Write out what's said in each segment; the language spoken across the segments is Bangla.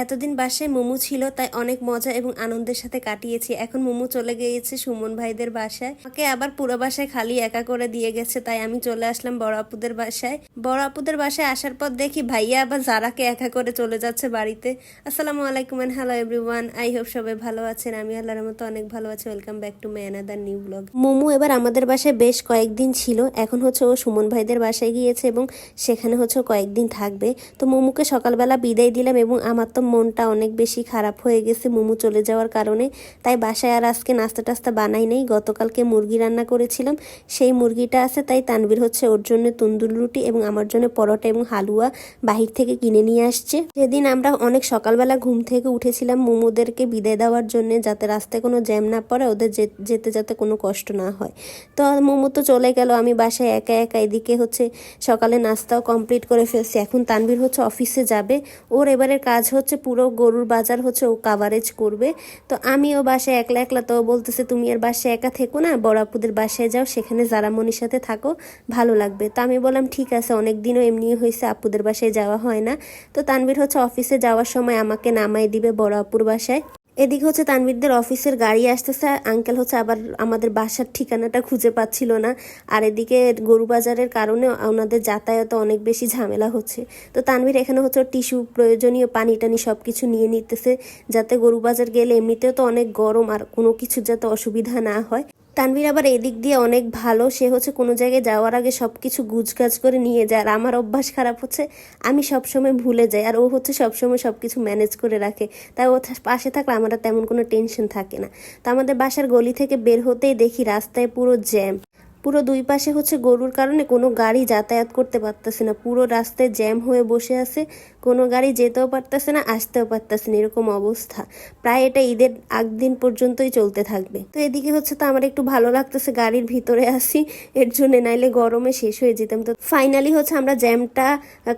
এতদিন বাসায় মোমো ছিল, তাই অনেক মজা এবং আনন্দের সাথে কাটিয়েছি। এখন মোমো চলে গিয়েছে সুমন ভাইদের বাসায়। আমাকে আবার পুরো বাসায় খালি একা করে দিয়ে গেছে, তাই আমি চলে আসলাম বড় আপুদের বাসায়। বড় আপুদের বাসায় আসার পর দেখি ভাইয়া আবার জারাকে একা করে চলে যাচ্ছে বাড়িতে। আসসালামু আলাইকুম and hello everyone, I hope সবাই ভালো আছেন। আমি আল্লাহর মতো অনেক ভালো আছি। Welcome back to my another new blog. মোমো এবার আমাদের বাসায় বেশ কয়েকদিন ছিল। এখন হচ্ছে ও সুমন ভাইদের বাসায় গিয়েছে এবং সেখানে হচ্ছে কয়েকদিন থাকবে। তো মোমোকে সকালবেলা বিদায় দিলাম এবং আমার তো মনটা অনেক বেশি খারাপ হয়ে গেছে মোমো চলে যাওয়ার কারণে। তাই বাসায় আর আজকে নাস্তা টাস্তা বানাই নেই। গতকালকে মুরগি রান্না করেছিলাম, সেই মুরগিটা আছে। তাই তানভীর হচ্ছে ওর জন্য তন্দুর রুটি এবং আমার জন্য পরোটা এবং হালুয়া বাহির থেকে কিনে নিয়ে আসছে। সেদিন আমরা অনেক সকালবেলা ঘুম থেকে উঠেছিলাম মোমোদেরকে বিদায় দেওয়ার জন্য, যাতে রাস্তায় কোনো জ্যাম না পড়ে, ওদের যেতে যাতে কোনো কষ্ট না হয়। তো মোমো তো চলে গেল, আমি বাসায় একা একা। এদিকে হচ্ছে সকালে নাস্তাও কমপ্লিট করে ফেলছি। এখন তানভীর হচ্ছে অফিসে যাবে। ওর এবারের কাজ হচ্ছে পুরো গরুর বাজার হচ্ছে ও কাভারেজ করবে। তো আমিও বাসায় একলা একলা, তো বলতেছে তুমি আর বাসায় একা থেকো না, বড় আপুদের বাসায় যাও, সেখানে জারামনির সাথে থাকো, ভালো লাগবে। তো আমি বললাম ঠিক আছে, অনেক দিনও এমনি হয়েছে আপুদের বাসায় যাওয়া হয় না। তো তানভীর হচ্ছে অফিসে যাওয়ার সময় আমাকে নামাই দিবে বড় আপুর বাসায়। এদিকে হচ্ছে তানভীরদের অফিসের গাড়ি আসতেছে। আঙ্কেল হচ্ছে আবার আমাদের বাসার ঠিকানাটা খুঁজে পাচ্ছিল না। আর এদিকে গরু বাজারের কারণে ওনাদের যাতায়াতে অনেক বেশি ঝামেলা হচ্ছে। তো তানভীর এখানে হচ্ছে টিস্যু, প্রয়োজনীয় পানি টানি সব কিছু নিয়ে নিতেছে, যাতে গরু বাজার গেলে এমনিতেও তো অনেক গরম, আর কোনো কিছু যাতে অসুবিধা না হয়। তানভীর আবার এদিক দিয়ে অনেক ভালো, সে হচ্ছে কোনো জায়গায় যাওয়ার আগে সব কিছু গুছগাছ করে নিয়ে যায়। আর আমার অভ্যাস খারাপ হচ্ছে, আমি সবসময় ভুলে যাই, আর ও হচ্ছে সবসময় সব কিছু ম্যানেজ করে রাখে। তাই ও পাশে থাকলে আমার আর তেমন কোনো টেনশন থাকে না। তো আমাদের বাসার গলি থেকে বের হতেই দেখি রাস্তায় পুরো জ্যাম। পুরো দুই পাশে হচ্ছে গরুর কারণে কোনো গাড়ি যাতায়াত করতে পারতেছে না, পুরো রাস্তায় জ্যাম হয়ে বসে আছে। কোনো গাড়ি যেতেও পারতেছে না, আসতেও পারতেছে না, এরকম অবস্থা। প্রায় এটা ঈদের আগদিন পর্যন্তই চলতে থাকবে। তো এদিকে হচ্ছে তো আমার একটু ভালো লাগতেছে, গাড়ির ভিতরে আসি এর জন্য, নাইলে গরমে শেষ হয়ে যেতাম। তো ফাইনালি হচ্ছে আমরা জ্যামটা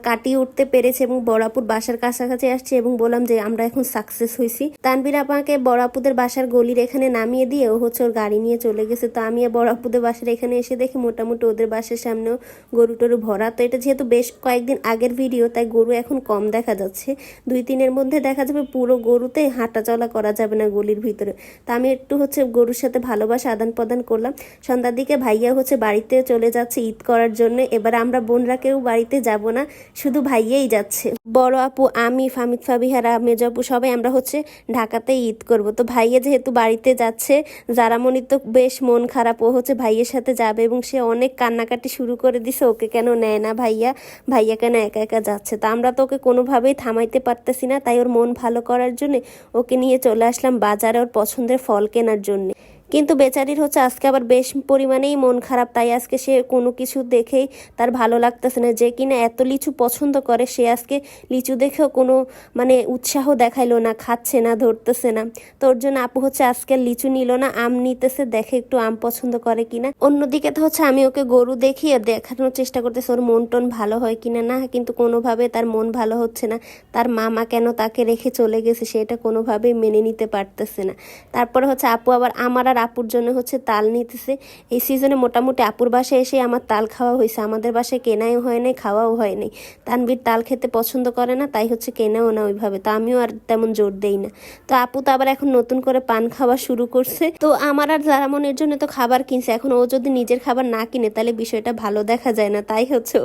কাটিয়ে উঠতে পেরেছি এবং বড়াপুর বাসার কাছাকাছি আসছি এবং বললাম যে আমরা এখন সাকসেস হয়েছি। তানভীর আমাকে বড়াপুদের বাসার গলির এখানে নামিয়ে দিয়ে ও হচ্ছে ওর গাড়ি নিয়ে চলে গেছে। তো আমি বড়াপুদের বাসার এখানে এসে দেখি মোটামুটি ওদের বাসার সামনেও গরু টরু ভরা। তো এটা যেহেতু বেশ কয়েকদিন আগের ভিডিও, তাই গরু এখন কম দেখা যাচ্ছে। 2-3 মধ্যে দেখা যাবে পুরো গরুতে হাঁটা চলা করা যাবে না গলির ভিতরে। তা আমি একটু হচ্ছে গরুর সাথে ভালোবাসা আদান প্রদান করলাম। সন্ধ্যার দিকে ভাইয়া হচ্ছে বাড়িতে চলে যাচ্ছে ঈদ করার জন্য। এবার আমরা বোনরা কেউ বাড়িতে যাব না, শুধু ভাইয়াই যাচ্ছে। বড় আপু, আমি, ফামিদ, ফাবিহারা, মেজ আপু সবাই আমরা হচ্ছে ঢাকাতে ঈদ করব। তো ভাইয়া যেহেতু বাড়িতে যাচ্ছে, জারামনির তো বেশ মন খারাপ, ও হচ্ছে ভাইয়ের সাথে যাবে এবং সে অনেক কান্নাকাটি শুরু করে দিছে, ওকে কেন নেয় না ভাইয়া, ভাইয়া কেন একা একা যাচ্ছে। তা আমরা তো ওকে কোনোভাবেই থামাইতে পারতেছি না, তাই ওর মন ভালো করার জন্য ওকে নিয়ে চলে আসলাম বাজারে ওর পছন্দের ফল কেনার জন্য। কিন্তু বেচারির হচ্ছে আজকে আবার বেশ পরিমাণেই মন খারাপ, তাই আজকে সে কোনো কিছু দেখেই তার ভালো লাগতেছে না। যে কিনা এত লিচু পছন্দ করে, সে আজকে লিচু দেখেও কোনো মানে উৎসাহ দেখাইলো না, খাচ্ছে না, ধরতেছে না। তো ওর জন্য আপু হচ্ছে আজকে লিচু নিল না, আম নিতেছে, দেখে একটু আম পছন্দ করে কিনা। অন্যদিকে তো হচ্ছে আমি ওকে গরু দেখিয়ে দেখানোর চেষ্টা করতেছি ওর মন টন ভালো হয় কিনা না, কিন্তু কোনোভাবে তার মন ভালো হচ্ছে না। তার মামা কেন তাকে রেখে চলে গেছে সেটা কোনোভাবেই মেনে নিতে পারতেছে না। তারপরে হচ্ছে আপু আবার আমার আর আপুর জন্য হচ্ছে তাল নিতেছে। এই সিজনে মোটামুটি আপুর বাসায় এসে আমার তাল খাওয়া হয়েছে, আমাদের বাসায় কেনাও হয় নাই, খাওয়াও হয় নাই। তানভীর তাল খেতে পছন্দ করে না, তাই হচ্ছে কেনাও না ওইভাবে। তো আমিও আর তেমন জোর দেই না। তো আপু তো আবার এখন নতুন করে পান খাওয়া শুরু করছে। তো আমার আর জারামনের জন্য তো খাবার কিনছে, এখন ও যদি নিজের খাবার না কিনে তাহলে বিষয়টা ভালো দেখা যায় না। তাই হচ্ছে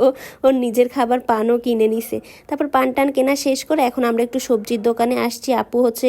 ওর নিজের খাবার পানও কিনে নিছে। তারপর পান টান কেনা শেষ করে এখন আমরা একটু সবজির দোকানে আসছি। আপু হচ্ছে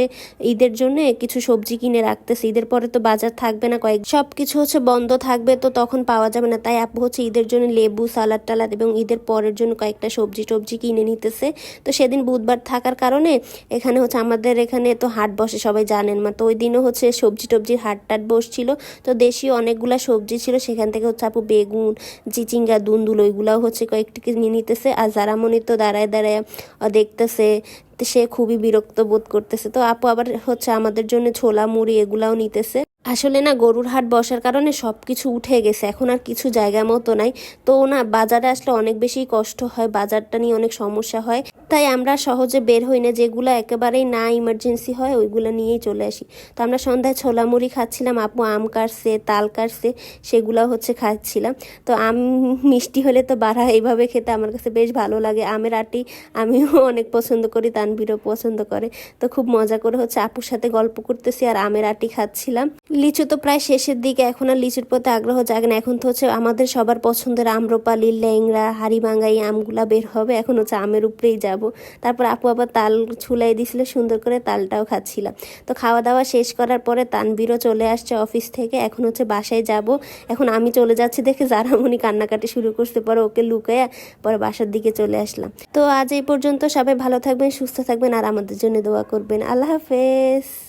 ঈদের জন্য কিছু সবজি কিনে রাখতেছে, ঈদের পরে তো বাজার থাকবে না, সবকিছু হচ্ছে বন্ধ থাকবে, তো তখন পাওয়া যাবে না। তাই আপু হচ্ছে ঈদের জন্য লেবু, সালাদ টালাদ এবং ঈদের পরের জন্য কয়েকটা সবজি টবজি কিনে নিতেছে। তো সেদিন বুধবার থাকার কারণে এখানে হচ্ছে আমাদের এখানে তো হাট বসে, সবাই জানেন মা। তো ওই দিনও হচ্ছে সবজি টবজির হাট টাট বসছিল। তো দেশীয় অনেকগুলা সবজি ছিল, সেখান থেকে হচ্ছে আপু বেগুন, চিচিঙ্গা, দুন্দুল ওইগুলাও হচ্ছে কয়েকটি কিনে নিতেছে। আর জারামনি তো দাঁড়ায় দাঁড়ায় দেখতেছে, সে খুবই বিরক্ত বোধ করতেছে। তো আপু আবার হচ্ছে আমাদের জন্য ছোলা মুড়ি এগুলাও নিতেছে। আসলে না গরুর হাট বসার কারণে সব কিছু উঠে গেছে, এখন আর কিছু জায়গা মতো নাই। তো না বাজারে আসলে অনেক বেশি কষ্ট হয়, বাজারটা নিয়ে অনেক সমস্যা হয়। তাই আমরা সহজে বের হই না, যেগুলো একেবারেই না ইমার্জেন্সি হয় ওইগুলো নিয়েই চলে আসি। তো আমরা সন্ধ্যায় ছোলা মুড়ি খাচ্ছিলাম, আপু আম কাটছে, তাল কাটছে, সেগুলো হচ্ছে খাচ্ছিলাম। তো আম মিষ্টি হলে তো বাড়া, এইভাবে খেতে আমার কাছে বেশ ভালো লাগে। আমের আটি আমিও অনেক পছন্দ করি, তানভীরও পছন্দ করে। তো খুব মজা করে হচ্ছে আপুর সাথে গল্প করতেছি আর আমের আটি খাচ্ছিলাম। লিচু তো প্রায় শেষের দিকে, এখন আর লিচুর প্রতি আগ্রহ জাগে না। এখন তো হচ্ছে আমাদের সবার পছন্দের আম্রপালি, ল্যাংড়া, হাড়িভাঙ্গা এই আমগুলা বের হবে, এখন হচ্ছে আমের উপরেই যাব। তারপর আপু আবার তাল ছুলাই দিছিল, সুন্দর করে তালটাও খাচ্ছিলাম। তো খাওয়া দাওয়া শেষ করার পরে তানভীরও চলে আসছে অফিস থেকে, এখন হচ্ছে বাসায় যাব। এখন আমি চলে যাচ্ছি দেখে জারামণি কান্নাকাটি শুরু করতে, পরে ওকে লুকায়া পরে বাসার দিকে চলে আসলাম। তো আজ এই পর্যন্ত, সবাই ভালো থাকবেন, সুস্থ থাকবেন আর আমাদের জন্য দোয়া করবেন। আল্লাহ হাফেজ।